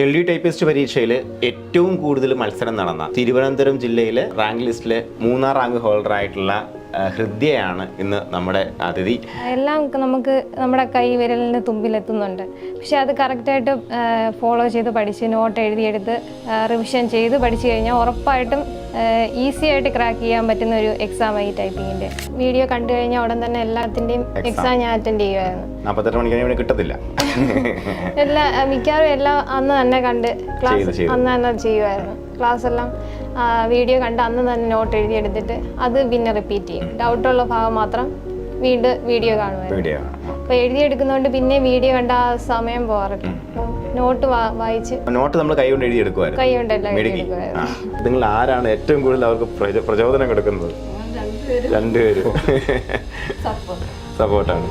LD typist പരീക്ഷയിൽ ഏറ്റവും കൂടുതൽ മത്സരം നടന്ന തിരുവനന്തപുരം ജില്ലയിലെ റാങ്ക് ലിസ്റ്റിലെ 3ാം റാങ്ക് ഹോൾഡർ ആയിട്ടുള്ള ഹൃദ്യയാണ് ഇന്ന് നമ്മുടെ അതിഥി. എല്ലാം നമുക്ക് നമ്മുടെ കൈ വിരലിന് തുമ്പിലെത്തുന്നുണ്ട്. പക്ഷെ അത് കറക്റ്റായിട്ട് ഫോളോ ചെയ്ത് പഠിച്ച് നോട്ട് എഴുതിയെടുത്ത് റിവിഷൻ ചെയ്ത് പഠിച്ചു കഴിഞ്ഞാൽ ഉറപ്പായിട്ടും ഈസി ആയിട്ട് ക്രാക്ക് ചെയ്യാൻ പറ്റുന്ന ഒരു എക്സാം ഈ ടൈപ്പിങ്ങിൻ്റെ. വീഡിയോ കണ്ടു കഴിഞ്ഞാൽ ഉടൻ തന്നെ എല്ലാത്തിൻ്റെയും എക്സാം ഞാൻ അറ്റൻഡ് ചെയ്യുമായിരുന്നു. 48 മണിക്കൂർ കിട്ടത്തില്ല. മിക്കവാറും എല്ലാം അന്ന് തന്നെ കണ്ട് ക്ലാസ് അന്ന് തന്നെ ചെയ്യുമായിരുന്നു. ക്ലാസ് എല്ലാം വീഡിയോ കണ്ട് അന്ന് തന്നെ നോട്ട് എഴുതിയെടുത്തിട്ട് അത് പിന്നെ റിപ്പീറ്റ് ചെയ്യും. ഡൗട്ടുള്ള ഭാഗം മാത്രം വീണ്ടും വീഡിയോ കാണുമായിരുന്നു. അപ്പോൾ എഴുതിയെടുക്കുന്നതുകൊണ്ട് പിന്നെ വീഡിയോ കണ്ട ആ സമയം പോകാറില്ല. നോട്ട് വായിച്ച് നോട്ട് നമ്മൾ കൈ കൊണ്ട് എഴുതിയെടുക്കുമായിരുന്നു. കൈ കൊണ്ടെല്ലാം എഴുതിയെടുക്കുമായിരുന്നു. നിങ്ങൾ ആരാണ് ഏറ്റവും കൂടുതൽ അവർക്ക് പ്രചോദനം കൊടുക്കുന്നത്? രണ്ടുപേരും സപ്പോർട്ടാണ്.